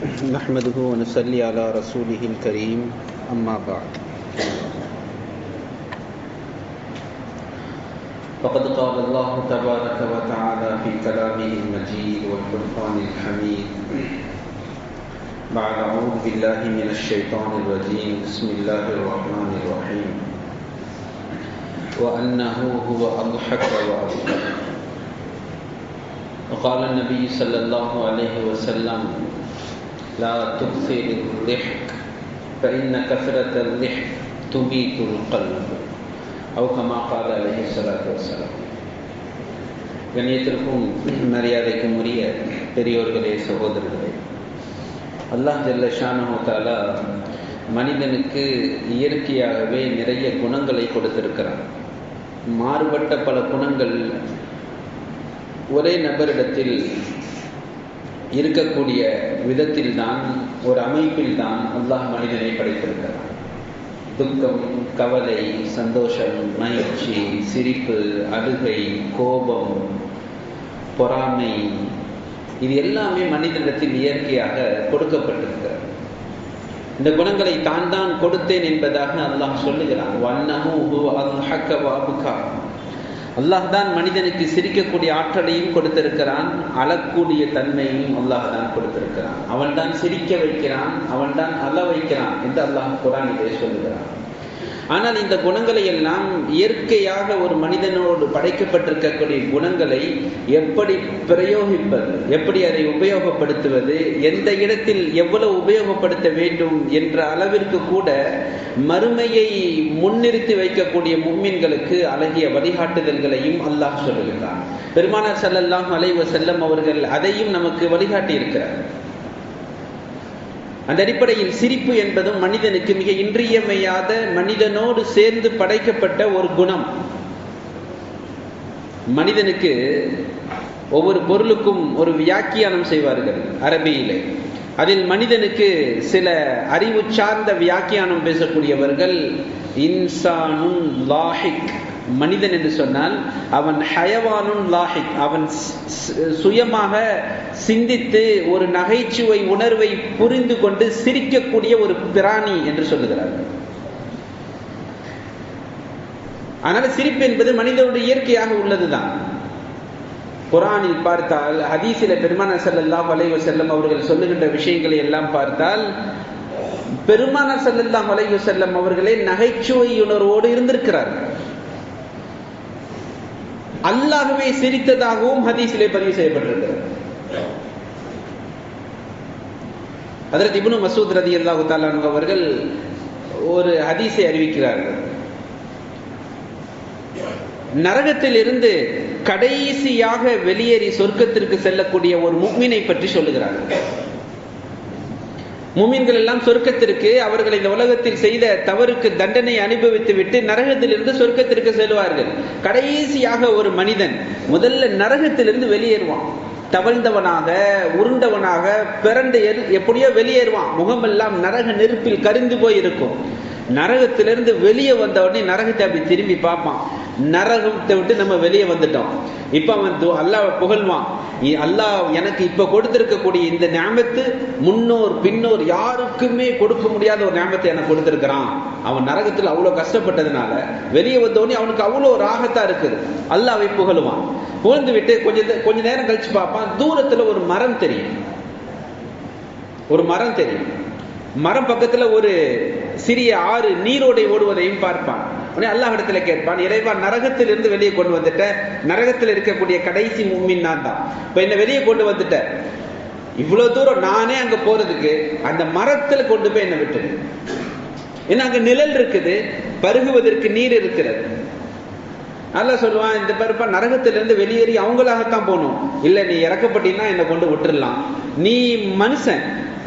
نحمده ونصلي على رسوله الكريم أما بعد فقد قال الله تبارك وتعالى في كلامه المجيد والفرقان الحميد بعد أعوذ بالله من الشيطان الرجيم بسم الله الرحمن الرحيم وأنه هو أضحك وأبكى وقال النبي صلى الله عليه وسلم لا تكثر الضحك فإن كثرة الضحك تميت القلب أو كما قال عليه الصلاة والسلام. கண்ணியத்திற்கும் மரியாதைக்கும் உரிய பெரியோர்களே, சகோதரர்களே, அல்லாஹ் ஜல்ல ஷானஹு தஆலா மனிதனுக்கு இயற்கையாகவே நிறைய குணங்களை கொடுத்திருக்கிறான். மாறுபட்ட பல குணங்கள் ஒரே நபரிடத்தில் இருக்கக்கூடிய விதத்தில்தான், ஒரு அமைப்பில்தான் அல்லாஹ் மனிதனை படைத்திருக்கிறான். துக்கம், கவலை, சந்தோஷம், மகிழ்ச்சி, சிரிப்பு, அழுகை, கோபம், பொறாமை, இது எல்லாமே மனிதனிடத்தில் இயற்கையாக கொடுக்கப்பட்டிருக்கிறது. இந்த குணங்களை தான் தான் கொடுத்தேன் என்பதாக அல்லாஹ் சொல்லுகிறான். வன்னஹு ஹுவ அல்ஹக வ அப்கா. அல்லாஹ் தான் மனிதனுக்கு சிரிக்கக்கூடிய ஆற்றலையும் கொடுத்திருக்கிறான், அழக்கூடிய தன்மையும் அல்லாஹ் தான் கொடுத்திருக்கிறான். அவன் தான் சிரிக்க வைக்கிறான், அவன் தான் அழ வைக்கிறான் என்று அல்லாஹ் குர்ஆனிலே சொல்லுகிறான். ஆனால் இந்த குணங்களை எல்லாம் இயற்கையாக ஒரு மனிதனோடு படைக்கப்பட்டிருக்கக்கூடிய குணங்களை எப்படி பிரயோகிப்பது, எப்படி அதை உபயோகப்படுத்துவது, எந்த இடத்தில் எவ்வளவு உபயோகப்படுத்த வேண்டும் என்ற அளவிற்கு கூட மறுமையை முன்னிறுத்தி வைக்கக்கூடிய முஃமின்களுக்கு அழகிய வழிகாட்டுதல்களையும் அல்லாஹ் சொல்லுகிறார். பெருமானார் ஸல்லல்லாஹு அலைஹி வஸல்லம் அவர்கள் அதையும் நமக்கு வழிகாட்டி இருக்கிறார். அந்த அடிப்படையில் சிரிப்பு என்பதும் மனிதனுக்கு மிக இன்றியமையாத, மனிதனோடு சேர்ந்து படைக்கப்பட்ட ஒரு குணம். மனிதனுக்கு ஒவ்வொரு பொருளுக்கும் ஒரு வியாக்கியானம் செய்வார்கள் அரபியிலே. அதில் மனிதனுக்கு சில அறிவு சார்ந்த வியாக்கியானம் பேசக்கூடியவர்கள் இன்சானுன் லாஹிக், மனிதன் என்று சொன்னால் அவன் ஹயவானுன் லாஹிக், அவன் சுயமாக சிந்தித்து ஒரு நகைச்சுவை உணர்வை புரிந்து கொண்டு சிரிக்கக்கூடிய ஒரு பிராணி என்று சொல்லுகிறார்கள். அதனால சிரிப்பு என்பது மனிதனுடைய இயற்கையாக உள்ளதுதான். குர்ஆனில் பார்த்தால், ஹதீஸிலே பெருமானார் ஸல்லல்லாஹு அலைஹி வஸல்லம் அவர்கள் சொல்லுகின்ற விஷயங்களை எல்லாம் பார்த்தால், பெருமானார் ஸல்லல்லாஹு அலைஹி வஸல்லம் அவர்களே நகைச்சுவை உணர்வோடு இருந்திருக்கிறார்கள். அல்லாஹ்வே சிரித்ததாகவும் ஹதீஸிலே பதிவு செய்யப்பட்டிருக்கிறது. ஹஜ்ரத் இப்னு மஸ்ஊத் ரலியல்லாஹு தஆலா அன்ஹு அவர்கள் ஒரு ஹதீஸை அறிவிக்கிறார்கள். நரகத்தில் இருந்து கடைசியாக வெளியேறி சொர்க்கத்திற்கு செல்லக்கூடிய ஒரு முஃமினை பற்றி சொல்லுகிறார்கள். முஃமின்கள் எல்லாம் சொர்க்கத்திற்கு, அவர்கள் இந்த உலகத்தில் செய்த தவறுக்கு தண்டனை அனுபவித்து விட்டு நரகத்திலிருந்து சொர்க்கத்திற்கு செல்வார்கள். கடைசியாக ஒரு மனிதன் முதல்ல நரகத்திலிருந்து வெளியேறுவான். தவழ்ந்தவனாக, உருண்டவனாக, பிறண்டு எப்படியோ வெளியேறுவான். முகமெல்லாம் நரக நெருப்பில் கரிந்து போய் இருக்கும். நரகத்திலிருந்து வெளியே வந்த உடனே நரகத்தை அப்படி திரும்பி பார்ப்பான். நரகத்தை விட்டு நம்ம வெளியே வந்துட்டோம். இப்ப அவன் அல்லாஹ்வை புகழ்வான். அல்லாஹ் எனக்கு இப்ப கொடுத்திருக்கக்கூடிய இந்த நிஅமத்து முன்னோர் பின்னோர் யாருக்குமே கொடுக்க முடியாத ஒரு நிஅமத்தை எனக்கு கொடுத்திருக்கிறான். அவன் நரகத்தில் அவ்வளவு கஷ்டப்பட்டதுனால வெளியே வந்தோடனே அவனுக்கு அவ்வளவு ராகத்தா இருக்குது. அல்லாஹ்வை புகழுவான். புகழ்ந்து விட்டு கொஞ்ச நேரம் கழிச்சு பார்ப்பான். தூரத்துல ஒரு மரம் தெரியும். ஒரு மரம் தெரியும். மரம் பக்கத்துல ஒரு சிறிய ஆறு நீரோடை ஓடுவதையும் பார்ப்பான். உடனே அல்லாஹ்விடத்துல கேட்பான், இறைவா, நரகத்திலிருந்து வெளியே கொண்டு வந்துட்ட, நரகத்தில் இருக்கக்கூடிய கடைசி முஃமின் நான் தான், இப்ப என்ன வெளியே கொண்டு வந்துட்ட, இவ்வளவு தூரம் நானே அங்க போறதுக்கு அந்த மரத்துல கொண்டு போய் என்ன விட்டு, ஏன்னா அங்க நிழல் இருக்குது, பருகுவதற்கு நீர் இருக்கிறது. அல்லாஹ் சொல்லுவான், இந்த பருப்பா நரகத்திலிருந்து வெளியேறி அவங்களாகத்தான் போகணும், இல்ல நீ இறக்கப்பட்டீங்கன்னா என்னை கொண்டு விட்டுடலாம், நீ மனுஷன்,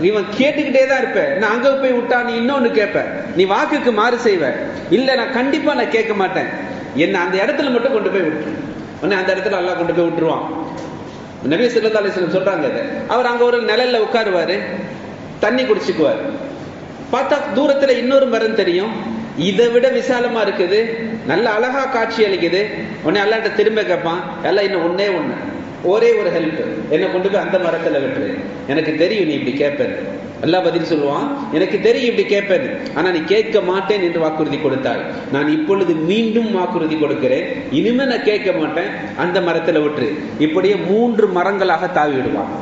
இவன் கேட்டுக்கிட்டே தான் இருப்ப, நான் அங்க போய் விட்டா நீ இன்னொன்னு கேட்ப, நீ வாக்குக்கு மாறு செய்வ, இல்ல நான் கண்டிப்பா நான் கேட்க மாட்டேன், என்ன அந்த இடத்துல மட்டும் கொண்டு போய் விட்டு. உடனே அந்த இடத்துல அல்லாஹ் கொண்டு போய் விட்டுருவான். நபி ஸல்லல்லாஹு அலைஹி வஸல்லம் சொல்றாங்க, அவர் அங்க ஒரு நிழல்ல உட்காருவாரு, தண்ணி குடிச்சுக்குவார். பார்த்தா தூரத்துல இன்னொரு மரம் தெரியும், இதை விட விசாலமா இருக்குது, நல்ல அழகா காட்சி அளிக்குது. உடனே அல்லாஹ்ட்ட திரும்ப கேட்பான், எல்லாம் இன்னும் ஒன்னே ஒண்ணு, ஒரே ஒரு ஹெல்ப், என்னை கொண்டு போய் அந்த மரத்துல விட்டுரு, எனக்கு தெரியும் நீ இப்படி கேட்பேன். அல்லாஹ் பதில் சொல்லுவான், எனக்கு தெரியும் இப்படி கேட்பேன், ஆனா நீ கேட்க மாட்டேன் என்று வாக்குறுதி கொடுத்தாய். நான் இப்பொழுது மீண்டும் வாக்குறுதி கொடுக்கிறேன், இனிமே நான் கேட்க மாட்டேன், அந்த மரத்துல விட்டுரு. இப்படியே 3 மரங்களாக தாவி விடுவான்.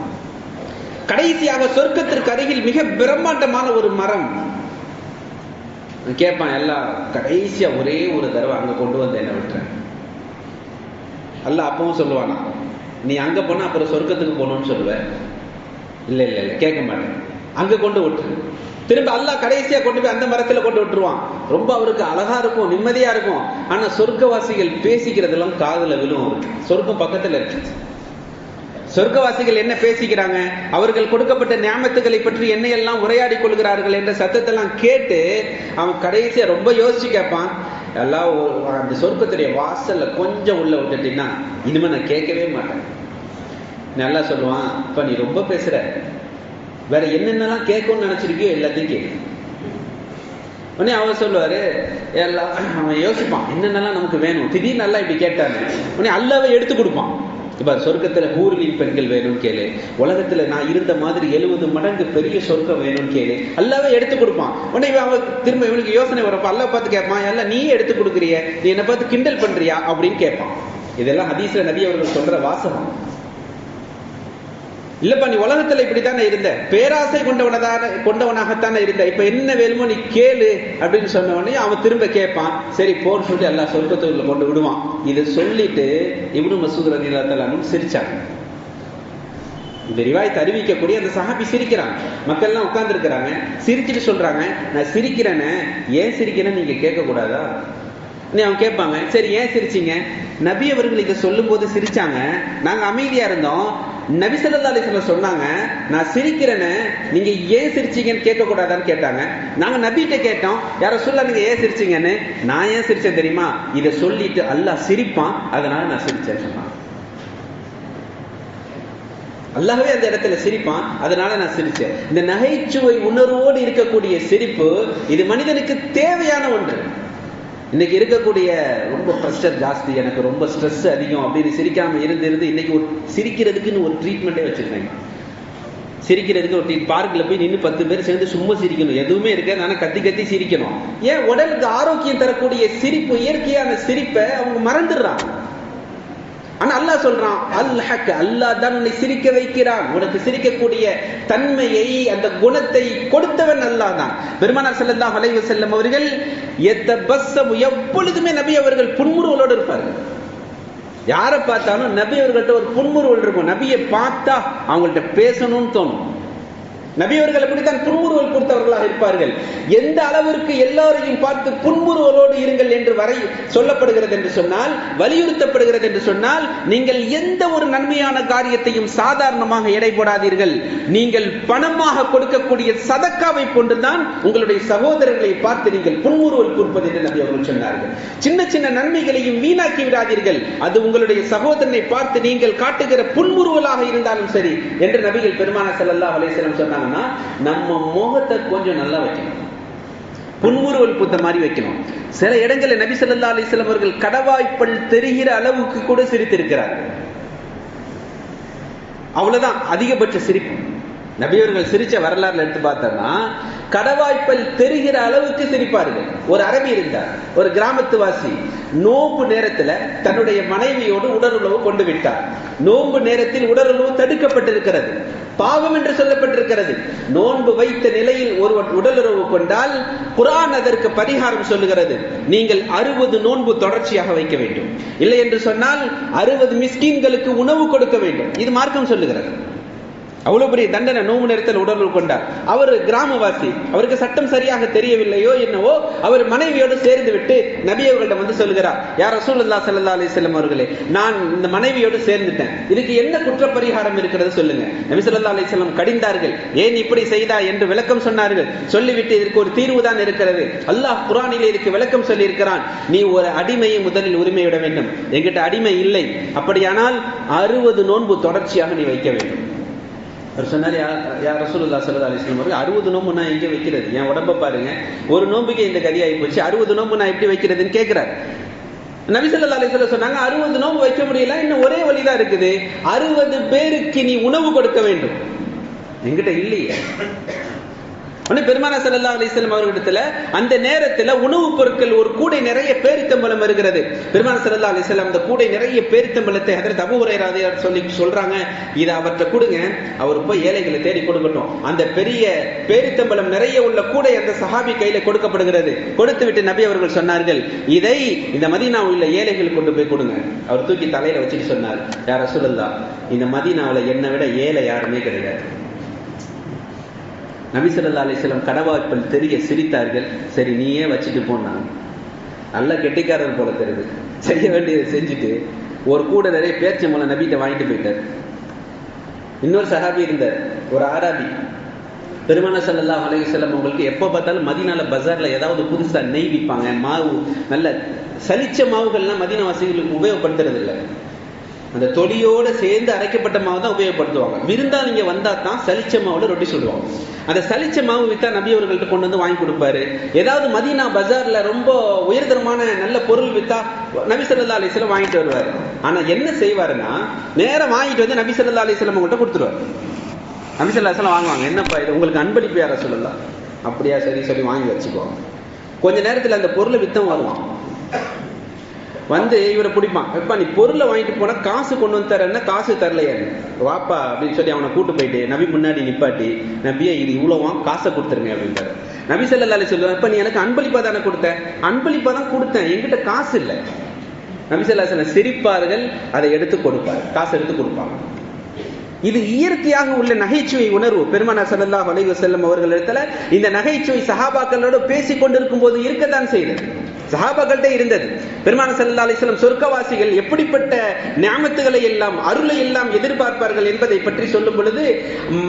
கடைசியாக சொர்க்கத்திற்கு அருகில் மிக பிரம்மாண்டமான ஒரு மரம் கேட்பான். எல்லாம் கடைசியா ஒரே ஒரு தடவை அங்க கொண்டு வந்து என்ன விட்டுறேன். அல்லாஹ் அப்பவும் சொல்லுவானா, நீ அங்க போனா அப்புறம் சொர்க்கத்துக்கு போகணும்னு சொல்லுவேன். இல்ல இல்ல இல்ல கேட்க மாட்டேன், அங்க கொண்டு விட்டுரு. திரும்ப அல்லாஹ் கடைசியா கொண்டு போய் அந்த மரத்துல கொண்டு விட்டுருவான். ரொம்ப அவருக்கு அழகா இருக்கும், நிம்மதியா இருக்கும். ஆனா சொர்க்கவாசிகள் பேசிக்கிறதெல்லாம் காதுல விழும். சொர்க்கம் பக்கத்துல இருக்கு. சொர்க்கவாசிகள் என்ன பேசிக்கிறாங்க, அவர்கள் கொடுக்கப்பட்ட நியாமத்துகளை பற்றி என்ன எல்லாம் உரையாடி கொள்கிறார்கள் என்ற சத்தத்தெல்லாம் கேட்டு அவன் கடைசியா ரொம்ப யோசிச்சு கேட்பான். எல்லாம் அந்த சொர்க்கத்துடைய வாசல்ல கொஞ்சம் உள்ள விட்டுட்டீங்கன்னா இனிமே நான் கேட்கவே மாட்டேன். நல்லா சொல்லுவான், இப்ப நீ ரொம்ப பேசுற, வேற என்னென்னலாம் கேட்கணும்னு நினைச்சிருக்கியோ எல்லாத்தையும் கேட்கு. உடனே அவன் சொல்லுவாரு, எல்லாம் அவன் யோசிப்பான் என்னென்னலாம் நமக்கு வேணும். திடீர்னு நல்லா இப்படி கேட்டாங்க, உடனே அல்லாவே எடுத்து கொடுப்பான். இப்ப சொர்க்கத்துல ஹூரின் பெண்கள் வேணும்னு கேளு, உலகத்துல நான் இருந்த மாதிரி 70 மடங்கு பெரிய சொர்க்கம் வேணும்னு கேளு, அல்லாவே எடுத்து கொடுப்பான். உடனே அவன் திரும்ப இவனுக்கு யோசனை வரப்ப அல்லாஹ் பார்த்து கேட்பான், எல்லாம் நீயே எடுத்து கொடுக்குறிய, நீ என்ன பார்த்து கிண்டல் பண்றியா அப்படின்னு கேட்பான். இதெல்லாம் ஹதீஸ்ல நபி அவர்கள் சொல்ற வாசகம். இல்லப்பா நீ உலகத்துல இப்படித்தானே இருந்த, பேராசை கொண்டவனாகத்தானே இருந்த, இப்ப என்ன வேணுமோ நீ கேளு அப்படின்னு சொன்ன உடனே அவன் திரும்ப கேட்பான். சரி போன்னு சொல்லி அல்லாஹ் சொர்க்கத்துக்குள்ள கொண்டு விடுவான். இதை சொல்லிட்டு இப்னு மஸ்ஊத் ரலியல்லாஹு அன்ஹு சிரிச்சாங்க. இந்த ரிவாயத்தை அறிவிக்கக்கூடிய அந்த சஹாபி சிரிக்கிறாங்க. மக்கள் எல்லாம் உட்கார்ந்து இருக்கிறாங்க, சிரிச்சுட்டு சொல்றாங்க, நான் சிரிக்கிறேன்னு ஏன் சிரிக்கிறேன்னு நீங்க கேட்க கூடாதா? அவன் கேட்பாங்க, சரி ஏன் சிரிச்சீங்க? நபி அவர்கள் இதை சொல்லும் போது சிரிச்சாங்க, நாங்க அமைதியா இருந்தோம். நபி ஸல்லல்லாஹு அலைஹி வஸல்லம் சொன்னாங்க, நான் சிரிக்கிறேன்னு நீங்க ஏன் சிரிச்சீங்கன்னு கேட்க கூடாதான்னு கேட்டாங்க. நாங்க நபிகிட்ட கேட்டோம், யார சொல்ல நீங்க ஏன் சிரிச்சீங்கன்னு. நான் ஏன் சிரிச்சேன் தெரியுமா? இதை சொல்லிட்டு அல்லாஹ் சிரிப்பான், அதனால நான் சிரிச்சேன் சொன்னான். அல்லாஹ்வே அந்த இடத்துல சிரிப்பான், அதனால நான் சிரிச்சேன். இந்த நகைச்சுவை உணர்வோடு இருக்கக்கூடிய சிரிப்பு இது மனிதனுக்கு தேவையான ஒன்று. இன்னைக்கு இருக்கக்கூடிய ரொம்ப ப்ரெஷர் ஜாஸ்தி, எனக்கு ரொம்ப ஸ்ட்ரெஸ் அதிகம் அப்படின்னு சிரிக்காம இருந்து இன்னைக்கு ஒரு சிரிக்கிறதுக்குன்னு ஒரு ட்ரீட்மெண்ட்டே வச்சிருக்காங்க. சிரிக்கிறதுக்கு ஒரு பார்க்கில் போய் நின்று 10 பேர் சேர்ந்து சும்மா சிரிக்கணும், எதுவுமே இருக்காது, ஆனா கத்தி கத்தி சிரிக்கணும். ஏன்? உடலுக்கு ஆரோக்கியம் தரக்கூடிய சிரிப்பு, இயற்கையான சிரிப்பை அவங்க மறந்துடுறாங்க. ஆனா அல்லாஹ் சொல்றான், அல்ஹக், அல்லாஹ் தான் உன்னை சிரிக்க வைக்கிறான். உனக்கு சிரிக்கக்கூடிய தன்மையை, அந்த குணத்தை கொடுத்தவன் அல்லாஹ் தான். பெருமானார் ஸல்லல்லாஹு அலைஹி வஸல்லம் அவர்கள் யதபஸ்ஸமு, எப்பொழுதுமே நபி அவர்கள் புன்முறுவலோடு இருப்பார்கள். யாரை பார்த்தாலும் நபி அவர்கள்ட்ட ஒரு புன்முறுவல் இருக்கும். நபியை பார்த்தா அவங்கள்ட்ட பேசணும்னு தோணும். நபி அவர்கள் அப்படித்தான் புன்முறுவல் கொடுத்தவர்களாக இருப்பார்கள். எந்த அளவிற்கு எல்லாரையும் பார்த்து புன்முறுவலோடு இருங்கள் என்று வரை சொல்லப்படுகிறது என்று சொன்னால், வலியுறுத்தப்படுகிறது என்று சொன்னால், நீங்கள் எந்த ஒரு நன்மையான காரியத்தையும் சாதாரணமாக எடை போடாதீர்கள். நீங்கள் பணமாக கொடுக்கக்கூடிய சதக்காவை கொண்டுதான் உங்களுடைய சகோதரர்களை பார்த்து நீங்கள் புன்முறுவல் கொடுப்பது என்று நபி அவர்கள் சொன்னார்கள். சின்ன சின்ன நன்மைகளையும் வீணாக்கி விடாதீர்கள். அது உங்களுடைய சகோதரனை பார்த்து நீங்கள் காட்டுகிற புன்முறுவலாக இருந்தாலும் சரி என்று நபிகள் பெருமானார் ஸல்லல்லாஹு அலைஹி வஸல்லம் சொன்னாங்க. நம்ம முகத்தை கொஞ்சம் நல்லா வைக்கணும், புன்முறுவல் பூத்த மாதிரி வைக்கணும். சில இடங்களில் நபி ஸல்லல்லாஹு அலைஹி வஸல்லம் அவர்கள் கடவாய்ப்பல் தெரிகிற அளவுக்கு கூட சிரித்திருக்கிறார்கள். அவ்வளவுதான் அதிகபட்ச சிரிப்பு. நபி அவர்கள் சிரிச்ச வரலாறுல எடுத்து பார்த்தோம்னா கடவாய்ப்பல் தெரிகிற அளவுக்கு சிரிப்பார்கள். ஒரு அரபி இருந்தார், ஒரு கிராமத்து வாசி. நோன்பு நேரத்துல தன்னுடைய மனைவியோடு உடலுறவு கொண்டு விட்டார். நோன்பு நேரத்தில் உடலுறவு தடுக்கப்பட்டிருக்கிறது, பாவம் என்று சொல்லப்பட்டிருக்கிறது. நோன்பு வைத்த நிலையில் ஒருவன் உடலுறவு கொண்டால் குர்ஆன் அதற்கு பரிகாரம் சொல்லுகிறது. நீங்கள் 60 நோன்பு தொடர்ச்சியாக வைக்க வேண்டும், இல்லை என்று சொன்னால் 60 மிஸ்கீன்களுக்கு உணவு கொடுக்க வேண்டும். இது மார்க்கம் சொல்லுகிறது. அவ்வளவு பெரிய தண்டனை. நோன்பு நேரத்தில் உடலுறவு கொண்டார். அவர் கிராமவாசி, அவருக்கு சட்டம் சரியாக தெரியவில்லையோ என்னவோ, அவர் மனைவியோடு சேர்ந்து விட்டு நபி அவர்களிடம் வந்து சொல்கிறார், யா ரசூலுல்லாஹி ஸல்லல்லாஹு அலைஹி வஸல்லம் அவர்களே, நான் இந்த மனைவியோடு சேர்ந்துட்டேன், இதுக்கு என்ன குற்ற பரிகாரம் இருக்கிறது சொல்லுங்க. நபி ஸல்லல்லாஹு அலைஹி வஸல்லம் கடிந்தார்கள். ஏன் இப்படி செய்தாய் என்று விளக்கம் சொன்னார்கள். சொல்லிவிட்டு இதற்கு ஒரு தீர்வு தான் இருக்கிறது. அல்லாஹ் குர்ஆனிலே இதுக்கு விளக்கம் சொல்லி இருக்கிறான். நீ ஒரு அடிமையை முதலில் உரிமையிட வேண்டும். என்கிட்ட அடிமை இல்லை, அப்படியானால் 60 நோன்பு தொடர்ச்சியாக நீ வைக்க வேண்டும். அவர் சொன்னார், யா ரசூலுல்லாஹி ஸல்லல்லாஹு அலைஹி வஸல்லம் அவர்கள் 60 நோன்பு நான் எங்கே வைக்கிறது? என் உடம்ப பாருங்க, ஒரு நோன்புக்கு இந்த கதி ஆகி போச்சு, 60 நோன்பு நான் எப்படி வைக்கிறதுன்னு கேட்கிறார். நபி ஸல்லல்லாஹு அலைஹி வஸல்லம் சொன்னாங்க, 60 நோன்பு வைக்க முடியல, இன்னும் ஒரே வழிதான் இருக்குது, 60 பேருக்கு நீ உணவு கொடுக்க வேண்டும். என்கிட்ட இல்லையே. பெருமானார் ஸல்லல்லாஹு அலைஹி வஸல்லம் அவர்களிடத்துல அந்த நேரத்துல உணவுப் பொருட்கள் ஒரு கூடை நிறைய பேரித்தம்பழம் இருக்கிறது. பெருமானார் ஸல்லல்லாஹு அலைஹி வஸல்லம் அந்த கூடை நிறைய பேரித்தம்பழத்தை ஹஜ்ரத் அபூ ஹுரைரா சொல்றாங்க, இதை அவர்கிட்ட கொடுங்க, அவர் போய் ஏழைகளை தேடி கொடுக்கட்டும். அந்த பெரிய பேரித்தம்பழம் நிறைய உள்ள கூடை அந்த சஹாபி கையில கொடுக்கப்படுகிறது. கொடுத்து விட்டு நபி அவர்கள் சொன்னார்கள், இதை இந்த மதீனாவில் உள்ள ஏழைகள் கொண்டு போய் கொடுங்க. அவர் தூக்கி தலையில வச்சுட்டு சொன்னார், யா ரசூலல்லாஹ், இந்த மதீனாவில் என்னை விட ஏழை யாருமே கிடையாது. நபி ஸல்லல்லாஹு அலைஹி வஸல்லம் கடவாய்ப்பில் தெரிய சிரித்தார்கள். சரி, நீயே வச்சுட்டு போனாங்க. நல்ல கெட்டிக்காரர் போல தெரியுது. செய்ய வேண்டியதை செஞ்சுட்டு ஒரு கூட நிறைய பேரிச்சம்பழம் நபிகிட்ட வாங்கிட்டு போயிட்டார். இன்னொரு சஹாபி இருந்தார், ஒரு ஆராபி. பெருமானார் ஸல்லல்லாஹு அலைஹி வஸல்லம் உங்களுக்கு எப்போ பார்த்தாலும் மதீனால பஜார்ல ஏதாவது புதுசா நெய் விற்பாங்க, மாவு, நல்ல சலிச்ச மாவுகள்லாம் மதீனா வாசிகளுக்கு உபயோகப்படுத்துறது இல்லை. அந்த தொலியோட சேர்ந்து அரைக்கப்பட்ட மாவு தான் உபயோகப்படுத்துவாங்க. விருந்தாளிங்க வந்தா தான் சலிச்ச மாவுல ரொட்டி சுடுவாங்க. அந்த சலிச்ச மாவு வித்தா நபி அவர்கள்ட்ட கொண்டு வந்து வாங்கி கொடுப்பாரு. ஏதாவது மதீனா பஜார்ல ரொம்ப உயர்தரமான நல்ல பொருள் வித்தா நபி ஸல்லல்லாஹு அலைஹி வஸல்லம் வாங்கிட்டு வருவார். ஆனா என்ன செய்வாருன்னா, நேரம் வாங்கிட்டு வந்து நபி ஸல்லல்லாஹு அலைஹி வஸல்லம் உங்கள்கிட்ட கொடுத்துருவார். நபி ஸல்லல்லாஹு அலைஹி வஸல்லம் வாங்குவாங்க, என்னப்பா இது உங்களுக்கு அன்பளிப்பு யார சொல்லலாம், அப்படியா, சரி சொல்லி வாங்கி வச்சுக்குவாங்க. கொஞ்ச நேரத்துல அந்த பொருளை வித்தம் வருவான், வந்து இவரை பிடிப்பான். எப்பா நீ பொருளை வாங்கிட்டு போனா காசு கொண்டு வந்து தரேன்னா காசு தரலையா, வாப்பா அப்படின்னு சொல்லி அவனை கூட்டு போயிட்டு நபி முன்னாடி நிப்பாட்டி, நபியே இது இவ்வளவா, காசை கொடுத்துருங்க அப்படின்றாரு. நபி ஸல்லல்லாஹு அலைஹி வஸல்லம், இப்ப நீ எனக்கு அன்பளிப்பா தானே கொடுத்த, அன்பளிப்பா தான் கொடுத்தேன், என்கிட்ட காசு இல்லை. நபி ஸல்லல்லாஹு அலைஹி வஸல்லம் சிரிப்பார்கள், அதை எடுத்து கொடுப்பார், காசு எடுத்து கொடுப்பாங்க. இது இயற்கையாக உள்ள நகைச்சுவை உணர்வு. பெருமானார் ஸல்லல்லாஹு அலைஹி வஸல்லம் அவர்களிடத்துல இந்த நகைச்சுவை சஹாபாக்களோடு பேசிக் கொண்டிருக்கும் போது இருக்கத்தான் செய்தது. சஹாபாக்கள்கிட்ட இருந்தது. பெருமானார் ஸல்லல்லாஹு அலைஹி வஸல்லம் சொர்க்கவாசிகள் எப்படிப்பட்ட நிஅமத்துகளை எல்லாம், அருளை எல்லாம் எதிர்பார்ப்பார்கள் என்பதை பற்றி சொல்லும் பொழுது,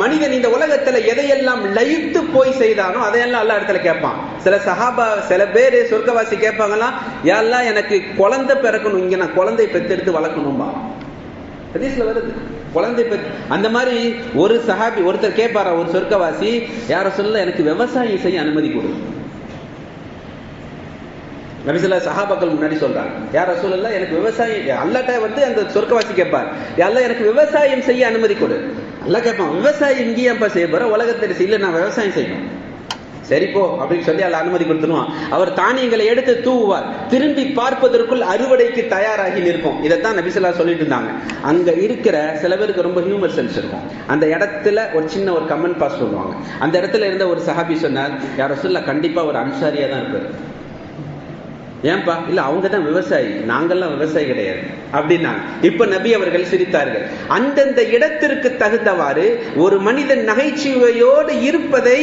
மனிதன் இந்த உலகத்துல எதையெல்லாம் லயித்து போய் செய்தானோ அதையெல்லாம் அல்லாஹ் இடத்துல கேட்பான். சில பேர் சொர்க்கவாசி கேட்பாங்களாம், யா அல்லாஹ் எனக்கு குழந்தை பிறக்கணும், இங்க நான் குழந்தை பெற்றெடுத்து வளர்க்கணும்பா. ஹதீஸ்ல வருது குழந்தை அந்த மாதிரி. ஒரு சஹாபி ஒருத்தர் கேட்பாரா, ஒரு சொர்க்கவாசி, யார சொல்ல எனக்கு விவசாயம் செய்ய அனுமதி கொடு. நபி ஸல்லல்லாஹு சஹாபாக்கள் முன்னாடி சொல்றாங்க, யார் ரசூலுல்லாஹ் எனக்கு விவசாயம், அல்லாஹ்ட்ட வந்து அந்த சொர்க்கவாசி கேட்பார், அல்லாஹ் எனக்கு விவசாயம் செய்ய அனுமதி கொடு. அல்லாஹ் கேட்பான், விவசாயம் இங்கேயாப்பா செய்ய போற, உலகத்தில் இல்ல நான் விவசாயம் செய்யணும். சரி போ அப்படின்னு சொல்லி அல்ல அனுமதி கொடுத்துருவான். அவர் தானியங்களை எடுத்து தூவுவார், திரும்பி பார்ப்பதற்குள் அறுவடைக்கு தயாராகி நிற்போம். இதைத்தான் நபி ஸல்லல்லாஹு சொல்லிட்டு இருந்தாங்க. அங்க இருக்கிற சில பேருக்கு ரொம்ப ஹியூமர் சென்ஸ் இருக்கும். அந்த இடத்துல ஒரு சின்ன ஒரு கமெண்ட் பாஸ் சொல்லுவாங்க. அந்த இடத்துல இருந்த ஒரு சஹாபி சொன்னார், யா ரசூலுல்லாஹ் கண்டிப்பா ஒரு அன்சாரியா தான் இருப்பாரு. ஏன்பா, இல்ல அவங்க தான் விவசாயி, நாங்கெல்லாம் விவசாயி கிடையாது அப்படின்னா. இப்ப நபி அவர்கள் சிரித்தார்கள். அந்தந்த இடத்திற்கு தகுந்தவாறு ஒரு மனிதன் நகைச்சுவையோடு இருப்பதை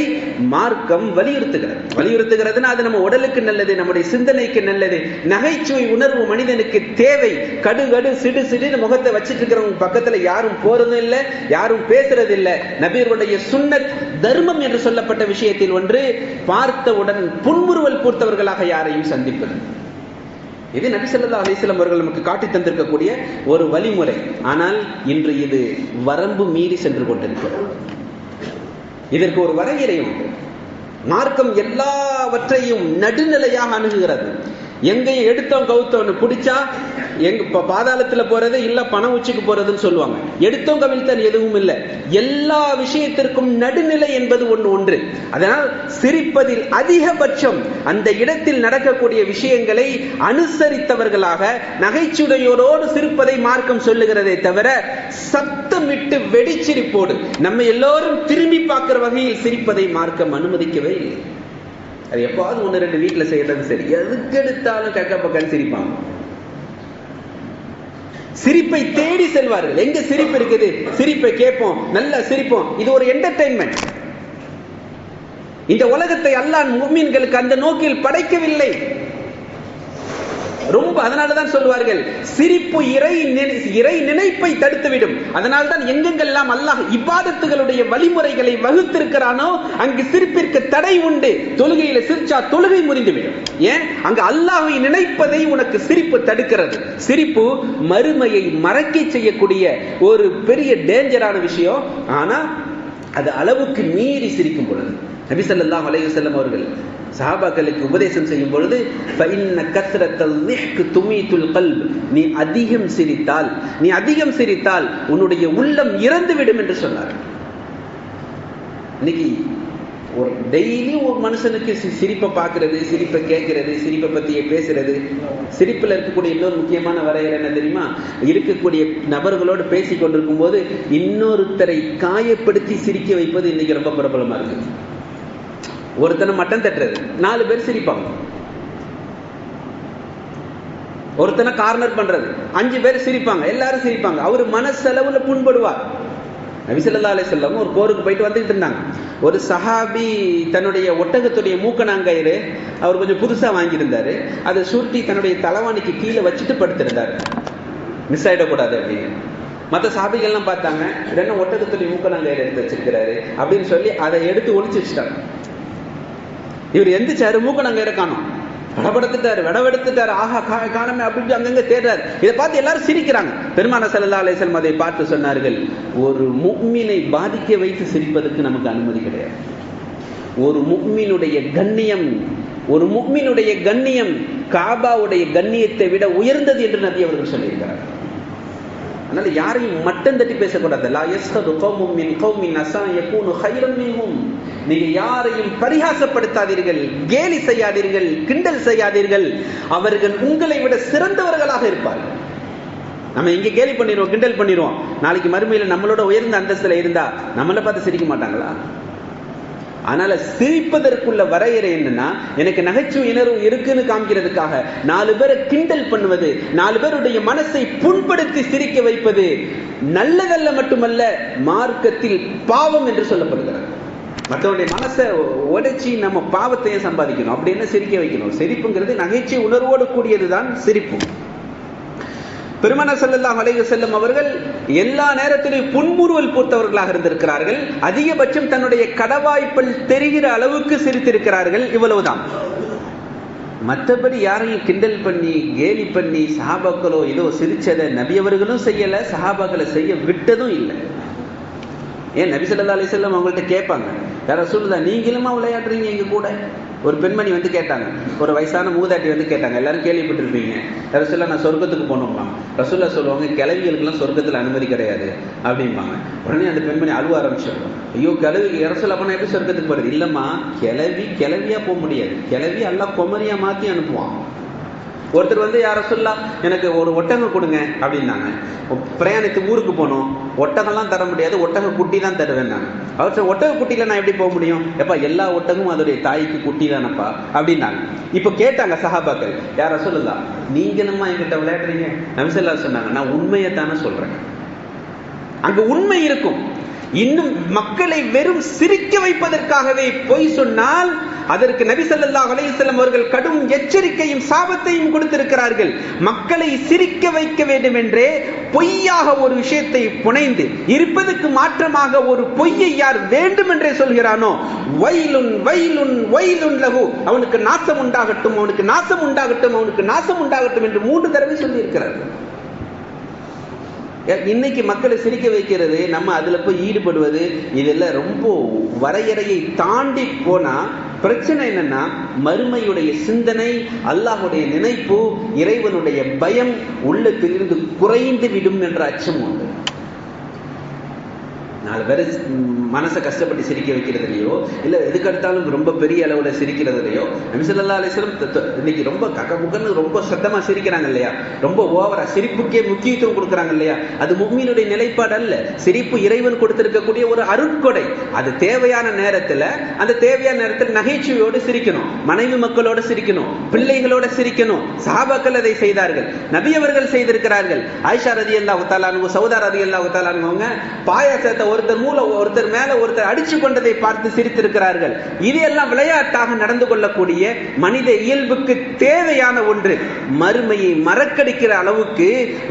மார்க்கம் வலியுறுத்துகிறதுனா அது நம்ம உடலுக்கு நல்லது, நம்முடைய சிந்தனைக்கு நல்லது. நகைச்சுவை உணர்வு மனிதனுக்கு தேவை. கடுகடு சிடு சிடு முகத்தை வச்சிட்டு இருக்கிறவங்க பக்கத்துல யாரும் போறதும் இல்லை, யாரும் பேசுறது இல்லை. நபியருடைய சுன்னத் தர்மம் என்று சொல்லப்பட்ட விஷயத்தில் ஒன்று, பார்த்தவுடன் புன்முறுவல் பூர்த்தவர்களாக யாரையும் சந்திப்பது. இது நபி ஸல்லல்லாஹு அலைஹி வஸல்லம் அவர்கள் நமக்கு காட்டி தந்திருக்கக்கூடிய ஒரு வழிமுறை. ஆனால் இன்று இது வரம்பு மீறி சென்று கொண்டிருக்கிறது. இதற்கு ஒரு வரையறை உண்டு. மார்க்கம் எல்லாவற்றையும் நடுநிலையாக அணுகுகிறது. எங்கேயும் எடுத்தோம் கவுத்தோன்னு பிடிச்சா எங்க பாதாளத்துல போறது இல்ல பணம் உச்சிக்கு போறதுன்னு சொல்லுவாங்க. எடுத்தோம் கவிழ்த்தன் எதுவும் இல்லை. எல்லா விஷயத்திற்கும் நடுநிலை என்பது ஒன்று. அதனால் சிரிப்பதில் அதிகபட்சம் அந்த இடத்தில் நடக்கக்கூடிய விஷயங்களை அனுசரித்தவர்களாக நகைச்சுவையோடு சிரிப்பதை மார்க்கம் சொல்லுகிறதே தவிர, சத்தமிட்டு வெடிச்சிரிப்போடு நம்ம எல்லோரும் திரும்பி பார்க்கிற வகையில் சிரிப்பதை மார்க்கம் அனுமதிக்கவே இல்லை. அது எப்பாவது ஒன்று ரெண்டு வீட்டுல செய்யறது சரி, எதுக்கு எடுத்தாலும் கக்க பக்கம் சிரிப்பாங்க. சிரிப்பை தேடி செல்வார்கள். எங்க சிரிப்பு இருக்குது, சிரிப்பை கேட்போம், நல்லா சிரிப்போம். இது ஒரு என்டர்டெயின்மெண்ட். இந்த உலகத்தை அல்லாஹ் முஃமின்களுக்கு அந்த நோக்கில் படைக்கவில்லை. ரொம்ப அதனாலதான் சொல்வார்கள், சிரிப்பு இறை நினைப்பை தடுத்துவிடும். அதனால்தான் எங்கெங்கெல்லாம் அல்லாஹ் இபாதத்துகளுடைய வழிமுறைகளை வகுத்திருக்கிறானோ அங்கு சிரிப்பிற்கு தடை உண்டு. தொழுகையில சிரிச்சா தொழுகை முறிந்துவிடும். ஏன்? அங்கு அல்லாஹ்வை நினைப்பதை உனக்கு சிரிப்பு தடுக்கிறது. சிரிப்பு மறுமையை மறைக்க செய்யக்கூடிய ஒரு பெரிய டேஞ்சரான விஷயம். ஆனா அது அளவுக்கு மீறி சிரிக்கும் பொழுது நபி ஸல்லல்லாஹு அலைஹி வஸல்லம் அவர்கள் சஹாபாக்களுக்கு உபதேசம் செய்யும் பொழுது ஃபஇன்ன கத்ரத்தல் லிஹ்க் துமீதுல் கல்ப், நீ அதிகம் சிரித்தால் உன்னுடைய உள்ளம் இறந்து விடும் என்று சொன்னார். இன்னைக்கு ஒரு டெய்லி ஒரு மனுஷனுக்கு சிரிப்பை பார்க்கறது, சிரிப்பை கேட்கறது, சிரிப்பை பத்தியே பேசுறது, சிரிப்பில் இருக்கக்கூடிய இன்னொரு முக்கியமான வரையறை என்ன தெரியுமா? இருக்கக்கூடிய நபர்களோடு பேசி கொண்டிருக்கும் போது இன்னொருத்தரை காயப்படுத்தி சிரிக்க வைப்பது இன்னைக்கு ரொம்ப பிரபலமா இருக்கு. ஒருத்தனை மட்டம் தட்டுறது, 4 பேர் சிரிப்பாங்க. ஒருத்தனை கார்னர் பண்றது, 5 பேர் சிரிப்பாங்க, எல்லாரும் சிரிப்பாங்க. அவரு மனசளவுல புண்படுவார். நபி ஸல்லல்லாஹு அலைஹி வஸல்லம் ஒரு போருக்கு போயிட்டு வந்துட்டு இருந்தாங்க. ஒரு சஹாபி தன்னுடைய ஒட்டகத்துடைய மூக்கணாங்கயிறு அவர் கொஞ்சம் புதுசா வாங்கியிருந்தாரு, அதை சுருட்டி தன்னுடைய தலைவாணிக்கு கீழே வச்சுட்டு படுத்திருந்தாரு, மிஸ் ஆயிடக்கூடாது அப்படின்னு. மற்ற சஹாபிகள்லாம் பார்த்தாங்க, என்ன ஒட்டகத்துடைய மூக்கணாங்கயிறு எடுத்து வச்சிருக்கிறாரு அப்படின்னு சொல்லி அதை எடுத்து ஒளிச்சு வச்சுட்டாங்க. இவர் எந்திரிச்சாரு, மூக்கணாங்கயிறை காணோம், விடவெடுத்துட்டாரு. ஆஹா காணமே அப்படி அங்கங்க தேடுறாரு. இதை பார்த்து எல்லாரும் சிரிக்கிறாங்க. பெருமானார் ஸல்லல்லாஹு அலைஹி வஸல்லம் அதை பார்த்து சொன்னார்கள், ஒரு முஃமினை பாதிக்க வைத்து சிரிப்பதற்கு நமக்கு அனுமதி கிடையாது. ஒரு முஃமினுடைய கண்ணியம் காபாவுடைய கண்ணியத்தை விட உயர்ந்தது என்று நபி அவர்கள் சொல்லியிருக்கிறார். அதனால யாரையும் மட்டம் தட்டி பேசக்கூடாது. லா யஸ்கது கௌமும் மின் கௌமின் அஸா யகூனு கைரன் மின்ஹும், நீங்க யாரையும் பரிகாசப்படுத்தாதீர்கள், கேலி செய்யாதீர்கள், கிண்டல் செய்யாதீர்கள். அவர்கள் உங்களை விட சிறந்தவர்களாக இருப்பார்கள். நம்ம இங்க கேலி பண்ணிடுவோம், கிண்டல் பண்ணிடுவோம். நாளைக்கு மறுமையில நம்மளோட உயர்ந்த அந்தஸ்துல இருந்தா நம்மளை பார்த்து சிரிக்க மாட்டாங்களா? அதனால சிரிப்பதற்குள்ள வரையறை என்னன்னா, எனக்கு நகைச்சுவை உணர்வு இருக்குன்னு காமிக்கிறதுக்காக 4 பேரை கிண்டல் பண்ணுவது, 4 பேருடைய மனசை புண்படுத்தி சிரிக்க வைப்பது நல்லதல்ல, மட்டுமல்ல மார்க்கத்தில் பாவம் என்று சொல்லப்படுகிறது. மற்றவருடைய மனசை உடைச்சி நம்ம பாவத்தையும் சம்பாதிக்கணும், அப்படி என்ன சிரிக்க வைக்கணும்? சிரிப்புங்கிறது நகைச்சுவை உணர்வோடு கூடியதுதான் சிரிப்பு. பெருமானார் ஸல்லல்லாஹு அலைஹி வஸல்லம் அவர்கள் எல்லா நேரத்திலும் புன்முறுவல் பூத்தவர்களாக இருந்திருக்கிறார்கள். அதிகபட்சம் தன்னுடைய கடவாய்ப்பில் தெரிகிற அளவுக்கு சிரித்திருக்கிறார்கள். இவ்வளவுதான். மற்றபடி யாரையும் கிண்டல் பண்ணி கேலி பண்ணி சஹாபாக்களோ ஏதோ சிரிச்சதை நபி அவர்களும் செய்யல, சஹாபாக்களை செய்ய விட்டதும் இல்லை. ஏன் நபி ஸல்லல்லாஹு அலைஹி வஸல்லம் அவங்கள்ட்ட கேட்பாங்க, யா ரசூலுல்லாஹ் நீங்களுமா விளையாடுறீங்க எங்க கூட? ஒரு பெண்மணி வந்து கேட்டாங்க, ஒரு வயசான மூதாட்டி வந்து கேட்டாங்க, எல்லாரும் கேள்விப்பட்டிருப்பீங்க, யா ரசூலுல்லாஹ் நான் சொர்க்கத்துக்கு போகணும்மா. ரசூலுல்லாஹ் சொல்லுவாங்க, கிழவிகளுக்கெல்லாம் சொர்க்கத்தில் அனுமதி கிடையாது அப்படிம்பாங்க. உடனே அந்த பெண்மணி அழுவ ஆரம்பிச்சிடும். ஐயோ கிழவி, யா ரசூலுல்லாஹ் அப்ப எப்படி சொர்க்கத்துக்கு போறது? இல்லம்மா, கிழவியா போக முடியாது, கிழவி அல்லாஹ் குமரியா மாத்தி அனுப்புவான். ஒருத்தர் வந்து யா ரசூலுல்லாஹ் எனக்கு ஒரு ஒட்டகம் கொடுங்க அப்படின்னாங்க. பிரயாணித்து ஊருக்கு போனோம், ஒட்டகம்லாம் தர முடியாது, ஒட்டக குட்டி தான் தருவேன். அவர் சொன்ன, ஒட்டக குட்டியில நான் எப்படி போக முடியும்? எப்பா எல்லா ஒட்டகமும் அதோடைய தாய்க்கு குட்டி தானப்பா அப்படின்னாங்க. இப்ப கேட்டாங்க சஹாபாக்கள், யா ரசூலுல்லாஹ் நீங்களுமா என்கிட்ட விளையாடுறீங்க? நபி ஸல்லல்லாஹு அலைஹி சொன்னாங்க, நான் உண்மையை தானே சொல்றேன். அங்க உண்மை இருக்கும். இன்னும் மக்களை வெறும் சிரிக்க வைப்பதற்காகவே பொய் சொன்னால் அதற்கு நபி ஸல்லல்லாஹு அலைஹி வஸல்லம் அவர்கள் கடும் எச்சரிக்கையும் சாபத்தையும் கொடுத்திருக்கிறார்கள். மக்களை சிரிக்க வைக்க வேண்டும் என்றே பொய்யாக ஒரு விஷயத்தை புனைந்து இருப்பதற்கு மாற்றமாக ஒரு பொய்யை யார் வேண்டும் என்றே சொல்கிறானோ, வைலுன் வைலுன் வைலுன் லஹு, அவனுக்கு நாசம் உண்டாகட்டும், அவனுக்கு நாசம் உண்டாகட்டும், அவனுக்கு நாசம் உண்டாகட்டும் என்று 3 தடவை சொல்லி இருக்கிறார்கள். இன்னைக்கு மக்களை சிரிக்க வைக்கிறது, நம்ம அதுல போய் ஈடுபடுவது, இதெல்லாம் ரொம்ப வரையறையை தாண்டி போனா பிரச்சனை என்னன்னா, மறுமையுடைய சிந்தனை, அல்லாஹ்வுடைய நினைப்பு, இறைவனுடைய பயம் உள்ளத்திலிருந்து குறைந்து விடும் என்ற அச்சம் உண்டு. 4 பேரை மனசை கஷ்டப்பட்டு சிரிக்க வைக்கிறதுலையோ இல்ல எதுக்கெடுத்தாலும் ரொம்ப பெரிய அளவுல சிரிக்கிறதுலையோ நபி ஸல்லல்லாஹு அலைஹி வஸல்லம் இன்னைக்கு ரொம்ப கக்கமுக்கன்னு ரொம்ப சத்தமா சிரிக்கிறாங்க இல்லையா, ரொம்ப ஓவரா சிரிப்புக்கே முக்கியத்துவம் கொடுக்குறாங்க இல்லையா, அது முஃமினுடைய நிலைப்பாடு அல்ல. சிரிப்பு இறைவன் கொடுத்திருக்கக்கூடிய ஒரு அருட்கொடை. அது தேவையான நேரத்துல, அந்த தேவையான நேரத்தில் நகைச்சுவையோடு சிரிக்கணும், மனைவி மக்களோடு சிரிக்கணும், பிள்ளைகளோட சிரிக்கணும். சஹாபாக்கள் அதை செய்தார்கள், நபி அவர்கள் செய்திருக்கிறார்கள். ஆயிஷா ரலியல்லாஹு தஆலா அன்ஹா, சௌதா ரலியல்லாஹு தஆலா அன்ஹா பாயாசத்தை ஒருத்தர் மேல ஒருத்தர் அடிச்சு கொண்டதை பார்த்து சிரித்திருக்கிறார்கள். இது எல்லாம் விளையாட்டாக நடந்து கொள்ளக்கூடிய மனித இயல்புக்கு தேவையான ஒன்று. மறுமையை மறக்கடிக்கிற அளவுக்கு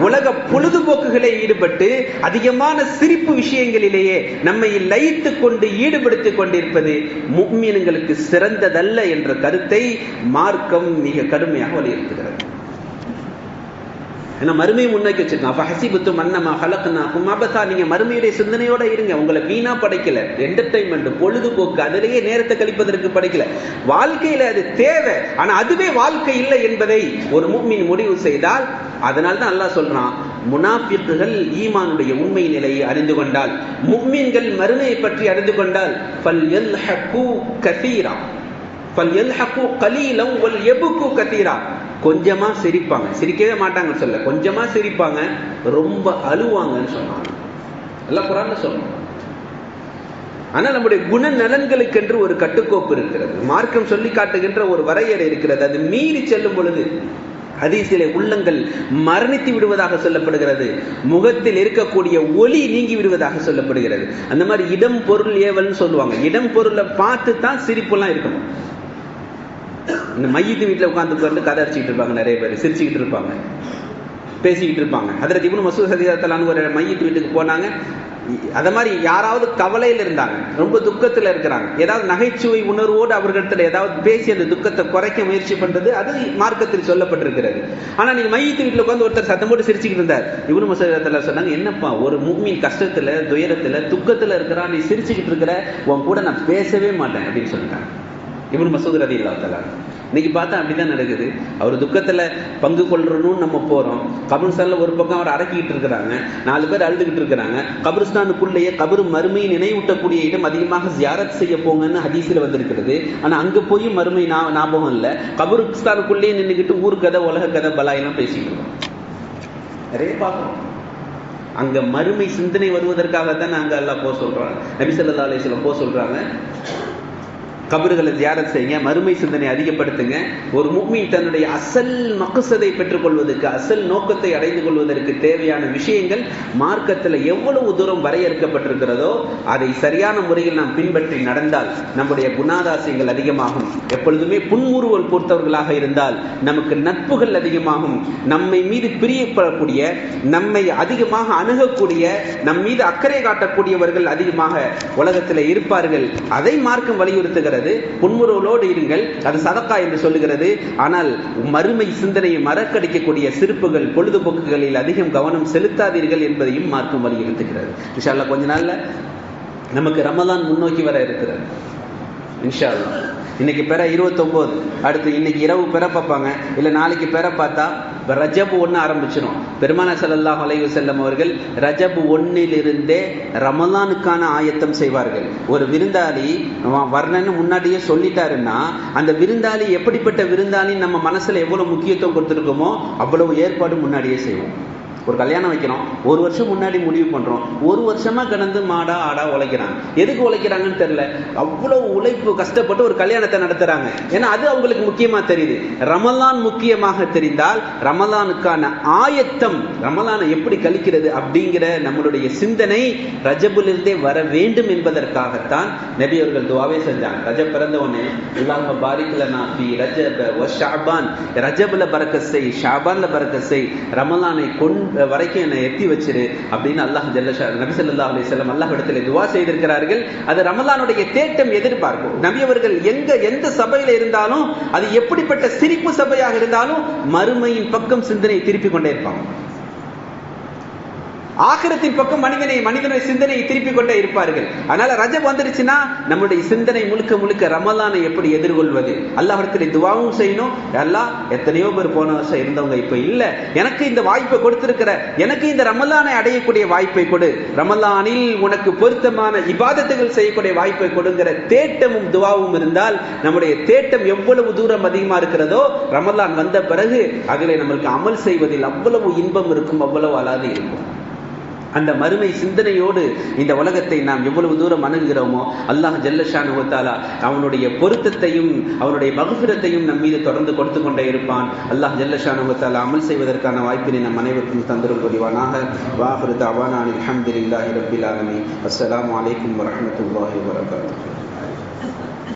உலக பொழுதுபோக்குகளை ஈடுபட்டு அதிகமான சிரிப்பு விஷயங்களிலேயே நம்மை லயித்துக் கொண்டு ஈடுபடுத்திக் கொண்டிருப்பது முஃமின்களுக்கு சிறந்ததல்ல என்ற கருத்தை மார்க்கம் மிக கடுமையாக வலியுறுத்துகிறது. ஏன்னா மறுமையை முன்னோக்கி வச்சிருக்கோம். அப்ப ஹசிபத்தும் அன்னமா ஹலக்னாக்கும் அபஸா, நீங்க மறுமையுடைய சிந்தனையோட இருங்க. உங்களை வீணா படைக்கல, என்டர்டைன்மெண்ட் பொழுதுபோக்கு அதிலேயே நேரத்தை கழிப்பதற்கு படைக்கல. வாழ்க்கையில அது தேவை, ஆனா அதுவே வாழ்க்கை இல்லை என்பதை ஒரு முஃமின் முடிவு செய்தால், அதனால்தான் அல்லாஹ் சொல்றான், முனாஃபிக்குகள் ஈமானுடைய உண்மை நிலையை அறிந்து கொண்டால், முஃமின்கள் மறுமையை பற்றி அறிந்து கொண்டால், ஃபல்யல்ஹகு கஸீரா ஃபல்யல்ஹகு கலீலன் வல்யப்கு கஸீரா, கொஞ்சமா சிரிப்பாங்க, சிரிக்கவே மாட்டாங்க சொல்ல, கொஞ்சமா சிரிப்பாங்க, ரொம்ப அழுவாங்கன்னு சொன்னாங்க. எல்லாம் குர்ஆன்ல சொல்றோம். ஆனா நம்முடைய குணநலன்களுக்கு என்று ஒரு கட்டுக்கோப்பு இருக்கிறது, மார்க்கம் சொல்லி காட்டுகின்ற ஒரு வரையறை இருக்கிறது. அது மீறி செல்லும் பொழுது ஹதீஸிலே உள்ளங்கள் மரணித்து விடுவதாக சொல்லப்படுகிறது, முகத்தில் இருக்கக்கூடிய ஒளி நீங்கி விடுவதாக சொல்லப்படுகிறது. அந்த மாதிரி இடம் பொருள் ஏவல்னு சொல்லுவாங்க. இடம் பொருளை பார்த்து தான் சிரிப்புலாம் இருக்கணும். இந்த மையத்து வீட்டில் உட்காந்து கதை அடிச்சுக்கிட்டு இருப்பாங்க, நிறைய பேர் சிரிச்சுக்கிட்டு இருப்பாங்க, பேசிக்கிட்டு இருப்பாங்க. ஹதரத் இப்னு மஸ்ஊத் ரலியல்லாஹு அன்ஹு ஒரு மையத்து வீட்டுக்கு போனாங்க. அத மாதிரி யாராவது கவலையில் இருந்தாங்க, ரொம்ப துக்கத்தில் இருக்கிறாங்க, ஏதாவது நகைச்சுவை உணர்வோடு அவர்களிடத்தில் ஏதாவது பேசி அந்த துக்கத்தை குறைக்க முயற்சி பண்றது, அது மார்க்கத்தில் சொல்லப்பட்டிருக்கிறது. ஆனா நீங்க மையத்து வீட்டில் உட்காந்து ஒருத்தர் சத்தம் போட்டு சிரிச்சுக்கிட்டு இருந்தார். இப்னு மஸ்ஊத் ரலியல்லாஹு அன்ஹு சொன்னாங்க, என்னப்பா ஒரு முஃமின் கஷ்டத்துல துயரத்துல துக்கத்துல இருக்கிறான், நீ சிரிச்சுக்கிட்டு இருக்கிற, உன் கூட நான் பேசவே மாட்டேன் அப்படின்னு சொல்லிட்டாங்க இப்னு மஸ்ஊத் ரலியல்லாஹு அன்ஹு. இன்னைக்கு பார்த்தா அப்படிதான் நடக்குது. அவர் துக்கத்துல பங்கு கொள்றணும்னு நம்ம போறோம், கபிரிஸ்தான்ல ஒரு பக்கம் அவர் அடக்கிட்டு இருக்கிறாங்க, 4 பேர் அழுதுகிட்டு இருக்கிறாங்க. கபிரிஸ்தானுக்குள்ளேயே கபரு மறுமையை நினைவூட்டக்கூடிய இடம் அதிகமாக ஜியாரத் செய்ய போங்கன்னு ஹதீஸ்ல வந்திருக்கிறது. ஆனா அங்க போய் மறுமை ஞாபகம் இல்லை, கபிரிஸ்தானுக்குள்ளேயே நின்றுகிட்டு ஊர் கதை உலக கதை பலாயெல்லாம் பேசிட்டு இருக்கோம். நிறைய பார்க்கிறோம். அங்க மறுமை சிந்தனை வருவதற்காகத்தான் அங்க அல்லாஹ் போக சொல்றாங்க, நபி ஸல்லல்லாஹு அலைஹி வஸல்லம் போக சொல்றாங்க, கபறுகளை தியாரத் செய்யுங்க, மறுமை சிந்தனை அதிகப்படுத்துங்க. ஒரு முஃமின் தன்னுடைய அசல் மக்சதை பெற்றுக் கொள்வதற்கு, அசல் நோக்கத்தை அடைந்து கொள்வதற்கு தேவையான விஷயங்கள் மார்க்கத்தில் எவ்வளவு தூரம் வரையறுக்கப்பட்டிருக்கிறதோ அதை சரியான முறையில் நாம் பின்பற்றி நடந்தால் நம்முடைய குணாதாசியங்கள் அதிகமாகும். எப்பொழுதுமே புன்முறுவல் பொறுத்தவர்களாக இருந்தால் நமக்கு நட்புகள் அதிகமாகும். நம்மை மீது பிரியப்படக்கூடிய, நம்மை அதிகமாக அணுகக்கூடிய, நம் மீது அக்கறை காட்டக்கூடியவர்கள் அதிகமாக உலகத்தில் இருப்பார்கள். அதை மார்க்கம் வலியுறுத்துகிறது. புன்முறுவலோடு இருங்கள், அது சதக்கா என்று சொல்லுகிறது. ஆனால் மறுமை சிந்தனையை மறக்கடிக்கக்கூடிய சிரிப்புகள் பொழுதுபோக்குகளில் அதிகம் கவனம் செலுத்தாதீர்கள் என்பதையும் மார்க்கம் வலியுறுத்துகிறது. இன்ஷா அல்லாஹ் கொஞ்ச நாள்ல நமக்கு ரமலான் முன்னோக்கி வர இருக்கிறது. இன்ஷா அல்லாஹ் இன்னைக்கு பெற 29, அடுத்து இன்னைக்கு இரவு பெற பார்ப்பாங்க, இல்லை நாளைக்கு பெற பார்த்தா ரஜப் 1 ஆரம்பிச்சிடும். பெருமானார் ஸல்லல்லாஹு அலைஹி வஸல்லம் அவர்கள் ரஜப் 1 ரமலானுக்கான ஆயத்தம் செய்வார்கள். ஒரு விருந்தாளி வர்ணன்னு முன்னாடியே சொல்லிட்டாருன்னா, அந்த விருந்தாளி எப்படிப்பட்ட விருந்தாளி நம்ம மனசுல எவ்வளவு முக்கியத்துவம் கொடுத்துருக்கோமோ அவ்வளவு ஏற்பாடு முன்னாடியே செய்வோம். ஒரு கல்யாணம் வைக்கிறோம், 1 வருஷம் முன்னாடி முடிவு பண்றோம், 1 வருஷமா கடந்து மாடா ஆடா உழைக்கிறாங்க. எதுக்கு உழைக்கிறாங்கன்னு தெரியல, அவ்வளவு உழைப்பு கஷ்டப்பட்டு ஒரு கல்யாணத்தை நடத்துறாங்க. ஏன்னா அது அவங்களுக்கு முக்கியமா தெரியுது. ரமலான் முக்கியமாக தெரிந்தால் ரமலானுக்கான ஆயத்தம், ரமலானை எப்படி கழிக்கிறது அப்படிங்கிற நம்மளுடைய சிந்தனை ரஜபுலிருந்தே வர வேண்டும் என்பதற்காகத்தான் நபி அவர்கள் துஆவே செஞ்சாங்க. ரஜப் பிறந்த உடனே அல்லாஹும்ம பாரிக் லனா ஃபீ ரஜப வ ஷஅபான், ரஜப்ல பரக்கத் செய், ஷஅபான்ல பரக்கத் செய், ரமலானை வரைக்கும் என்னை எத்தி வச்சிரு அப்படின்னு அல்லாஹ் நபி ஸல்லல்லாஹு அலைஹி வஸல்லம் அல்லாஹ் இடத்துல துஆ செய்திருக்கிறார்கள். அது ரமலானுடைய தேட்டம் எதிர்பார்க்கும். நபி அவர்கள் எந்த சபையில இருந்தாலும், அது எப்படிப்பட்ட சிரிப்பு சபையாக இருந்தாலும் மறுமையின் பக்கம் சிந்தனையை திருப்பி கொண்டே இருப்பாங்க. ஆகிரத்தின் பக்கம் மனிதனுடைய சிந்தனையை திருப்பிக் கொண்டே இருப்பார்கள். அதனால ரஜப் வந்துருச்சுன்னா நம்முடைய சிந்தனை முழுக்க முழுக்க ரமலானை எப்படி எதிர்கொள்வது, அல்லாஹ்விடத்தில் துஆவும் செய்யணும். அல்லாஹ் எத்தனையோ பேர் போன வருஷம் இருந்தவங்க இப்ப இல்ல, எனக்கு இந்த வாய்ப்பை கொடுத்திருக்கிற, எனக்கு இந்த ரமலானை அடையக்கூடிய வாய்ப்பை கொடு, ரமலானில் உனக்கு பொருத்தமான இபாதத்துகள் செய்யக்கூடிய வாய்ப்பை கொடுங்கிற தேட்டமும் துஆவும் இருந்தால், நம்முடைய தேட்டம் எவ்வளவு தூரம் அதிகமா இருக்கிறதோ ரமலான் வந்த பிறகு அதிலே நம்மளுக்கு அமல் செய்வதில் அவ்வளவு இன்பம் இருக்கும், அவ்வளவு அலாதி இருக்கும். அந்த மறுமை சிந்தனையோடு இந்த உலகத்தை நாம் எவ்வளவு தூரம் அணுகுகிறோமோ அல்லாஹ் ஜல்ல ஷானஹு வ தஆலா அவனுடைய பொருத்தத்தையும் அவனுடைய மக்ஃபிரத்தையும் நம் மீது தொடர்ந்து கொடுத்து கொண்டே இருப்பான். அல்லாஹ் ஜல்ல ஷானஹு வ தஆலா அமல் செய்வதற்கான வாய்ப்பினை நம் அனைவருக்கும் தந்தருள் புரிவானாக. வாஹிரு தஅவானா அல்ஹம்துலில்லாஹி ரப்பில் ஆலமீன். அஸ்ஸலாமு அலைக்கும் வரஹ்மத்துல்லாஹி வபரகாத்துஹு.